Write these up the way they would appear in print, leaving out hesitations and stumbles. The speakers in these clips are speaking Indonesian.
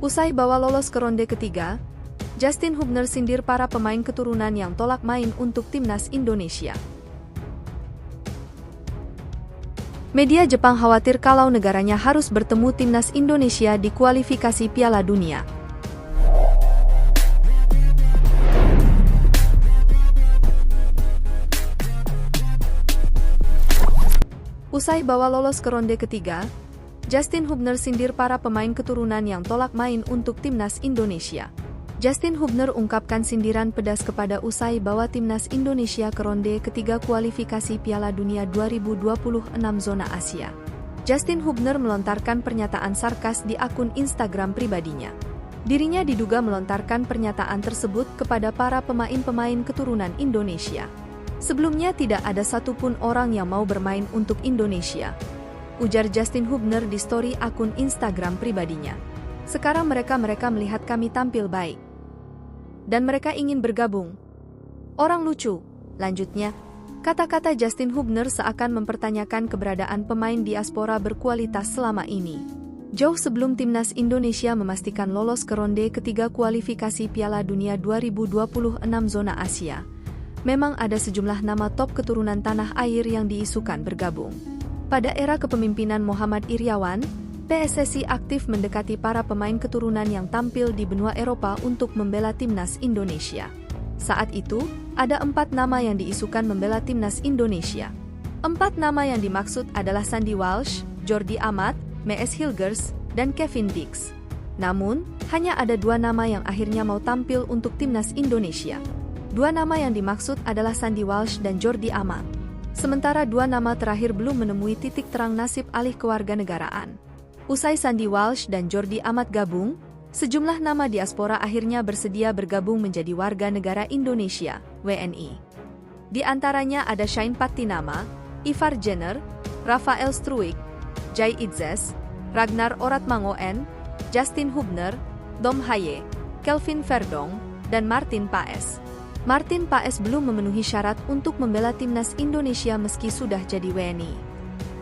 Usai bawa lolos ke ronde ketiga, Justin Hubner sindir para pemain keturunan yang tolak main untuk timnas Indonesia. Media Jepang khawatir kalau negaranya harus bertemu timnas Indonesia di kualifikasi Piala Dunia. Usai bawa lolos ke ronde ketiga, Justin Hubner sindir para pemain keturunan yang tolak main untuk timnas Indonesia. Justin Hubner ungkapkan sindiran pedas kepada usai bawa timnas Indonesia ke ronde ketiga kualifikasi Piala Dunia 2026 zona Asia. Justin Hubner melontarkan pernyataan sarkas di akun Instagram pribadinya. Dirinya diduga melontarkan pernyataan tersebut kepada para pemain-pemain keturunan Indonesia. Sebelumnya tidak ada satupun orang yang mau bermain untuk Indonesia, ujar Justin Hubner di story akun Instagram pribadinya. Sekarang mereka melihat kami tampil baik. Dan mereka ingin bergabung. Orang lucu, lanjutnya. Kata-kata Justin Hubner seakan mempertanyakan keberadaan pemain diaspora berkualitas selama ini. Jauh sebelum timnas Indonesia memastikan lolos ke ronde ketiga kualifikasi Piala Dunia 2026 zona Asia, memang ada sejumlah nama top keturunan tanah air yang diisukan bergabung. Pada era kepemimpinan Muhammad Iryawan, PSSI aktif mendekati para pemain keturunan yang tampil di benua Eropa untuk membela timnas Indonesia. Saat itu, ada 4 nama yang diisukan membela timnas Indonesia. 4 nama yang dimaksud adalah Sandy Walsh, Jordi Amat, Mees Hilgers, dan Kevin Dix. Namun, hanya ada 2 nama yang akhirnya mau tampil untuk timnas Indonesia. 2 nama yang dimaksud adalah Sandy Walsh dan Jordi Amat. Sementara 2 nama terakhir belum menemui titik terang nasib alih kewarganegaraan. Usai Sandy Walsh dan Jordi Amat gabung, sejumlah nama diaspora akhirnya bersedia bergabung menjadi warga negara Indonesia, WNI. Di antaranya ada Shane Pattinama, Ivar Jenner, Rafael Struijk, Jai Itzes, Ragnar Oratmangoen, Justin Hubner, Dom Haye, Kelvin Verdong, dan Martin Paes. Martin Paes belum memenuhi syarat untuk membela timnas Indonesia meski sudah jadi WNI.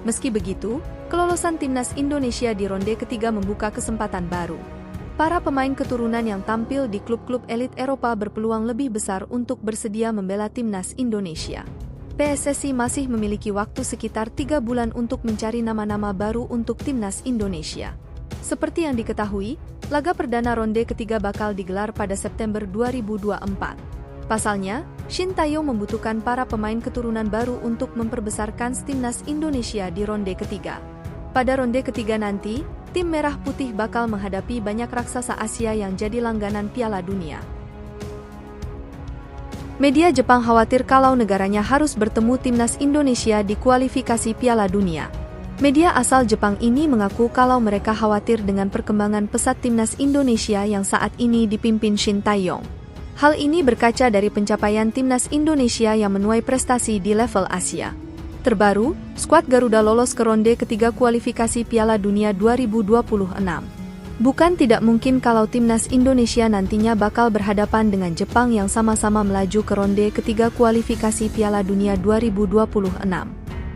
Meski begitu, kelolosan timnas Indonesia di ronde ketiga membuka kesempatan baru. Para pemain keturunan yang tampil di klub-klub elit Eropa berpeluang lebih besar untuk bersedia membela timnas Indonesia. PSSI masih memiliki waktu sekitar 3 bulan untuk mencari nama-nama baru untuk timnas Indonesia. Seperti yang diketahui, laga perdana ronde ketiga bakal digelar pada September 2024. Pasalnya, Shin Tae-yong membutuhkan para pemain keturunan baru untuk memperbesarkan timnas Indonesia di ronde ketiga. Pada ronde ketiga nanti, tim Merah Putih bakal menghadapi banyak raksasa Asia yang jadi langganan Piala Dunia. Media Jepang khawatir kalau negaranya harus bertemu timnas Indonesia di kualifikasi Piala Dunia. Media asal Jepang ini mengaku kalau mereka khawatir dengan perkembangan pesat timnas Indonesia yang saat ini dipimpin Shin Tae-yong. Hal ini berkaca dari pencapaian timnas Indonesia yang menuai prestasi di level Asia. Terbaru, skuad Garuda lolos ke ronde ketiga kualifikasi Piala Dunia 2026. Bukan tidak mungkin kalau timnas Indonesia nantinya bakal berhadapan dengan Jepang yang sama-sama melaju ke ronde ketiga kualifikasi Piala Dunia 2026.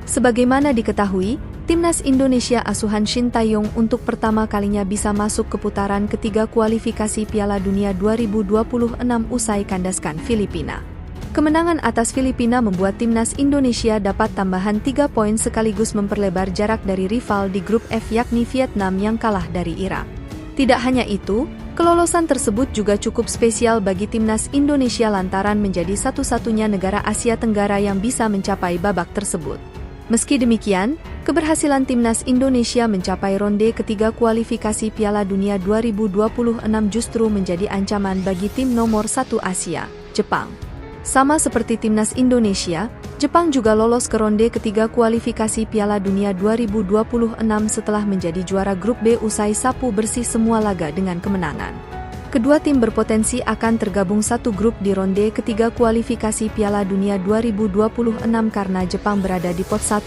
Sebagaimana diketahui, timnas Indonesia asuhan Shin Tae-yong untuk pertama kalinya bisa masuk ke putaran ketiga kualifikasi Piala Dunia 2026 usai kandaskan Filipina. Kemenangan atas Filipina membuat timnas Indonesia dapat tambahan 3 poin sekaligus memperlebar jarak dari rival di grup F yakni Vietnam yang kalah dari Irak. Tidak hanya itu, kelolosan tersebut juga cukup spesial bagi timnas Indonesia lantaran menjadi satu-satunya negara Asia Tenggara yang bisa mencapai babak tersebut. Meski demikian, keberhasilan timnas Indonesia mencapai ronde ketiga kualifikasi Piala Dunia 2026 justru menjadi ancaman bagi tim nomor 1 Asia, Jepang. Sama seperti timnas Indonesia, Jepang juga lolos ke ronde ketiga kualifikasi Piala Dunia 2026 setelah menjadi juara grup B usai sapu bersih semua laga dengan kemenangan. Kedua tim berpotensi akan tergabung satu grup di ronde ketiga kualifikasi Piala Dunia 2026 karena Jepang berada di pot 1,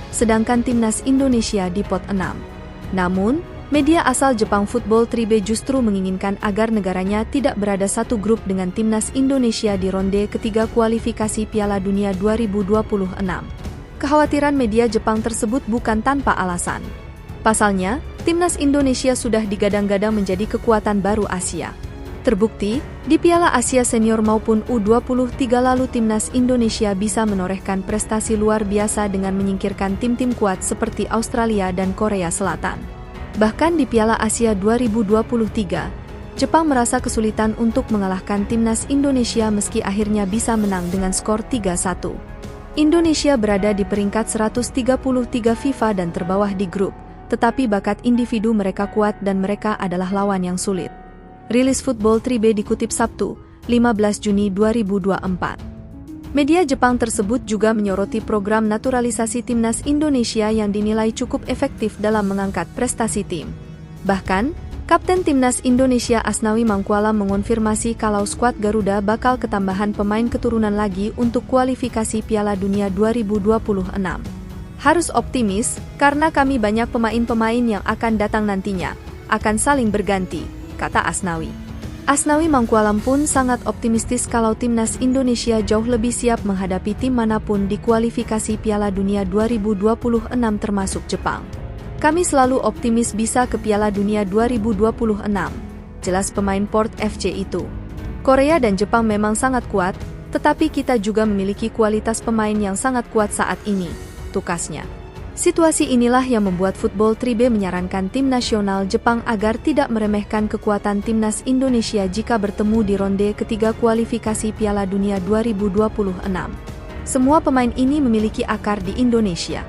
sedangkan timnas Indonesia di pot 6. Namun, media asal Jepang Football Tribe justru menginginkan agar negaranya tidak berada satu grup dengan timnas Indonesia di ronde ketiga kualifikasi Piala Dunia 2026. Kekhawatiran media Jepang tersebut bukan tanpa alasan. Pasalnya, timnas Indonesia sudah digadang-gadang menjadi kekuatan baru Asia. Terbukti, di Piala Asia Senior maupun U23 lalu timnas Indonesia bisa menorehkan prestasi luar biasa dengan menyingkirkan tim-tim kuat seperti Australia dan Korea Selatan. Bahkan di Piala Asia 2023, Jepang merasa kesulitan untuk mengalahkan timnas Indonesia meski akhirnya bisa menang dengan skor 3-1. Indonesia berada di peringkat 133 FIFA dan terbawah di grup, tetapi bakat individu mereka kuat dan mereka adalah lawan yang sulit. Rilis Football Tribe dikutip Sabtu, 15 Juni 2024. Media Jepang tersebut juga menyoroti program naturalisasi timnas Indonesia yang dinilai cukup efektif dalam mengangkat prestasi tim. Bahkan, Kapten Timnas Indonesia Asnawi Mangkualam mengonfirmasi kalau skuad Garuda bakal ketambahan pemain keturunan lagi untuk kualifikasi Piala Dunia 2026. Harus optimis, karena kami banyak pemain-pemain yang akan datang nantinya, akan saling berganti, kata Asnawi. Asnawi Mangkualam pun sangat optimistis kalau timnas Indonesia jauh lebih siap menghadapi tim manapun di kualifikasi Piala Dunia 2026 termasuk Jepang. Kami selalu optimis bisa ke Piala Dunia 2026, jelas pemain Port FC itu. Korea dan Jepang memang sangat kuat, tetapi kita juga memiliki kualitas pemain yang sangat kuat saat ini, tukasnya. Situasi inilah yang membuat Football Tribe menyarankan tim nasional Jepang agar tidak meremehkan kekuatan timnas Indonesia jika bertemu di ronde ketiga kualifikasi Piala Dunia 2026. Semua pemain ini memiliki akar di Indonesia.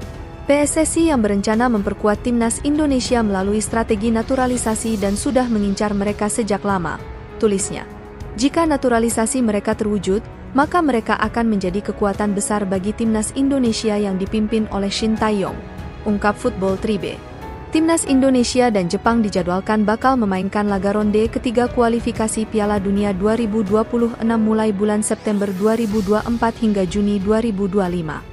PSSI yang berencana memperkuat timnas Indonesia melalui strategi naturalisasi dan sudah mengincar mereka sejak lama, tulisnya. Jika naturalisasi mereka terwujud, maka mereka akan menjadi kekuatan besar bagi timnas Indonesia yang dipimpin oleh Shin Tae-yong, ungkap Football Tribe. Timnas Indonesia dan Jepang dijadwalkan bakal memainkan laga ronde ketiga kualifikasi Piala Dunia 2026 mulai bulan September 2024 hingga Juni 2025.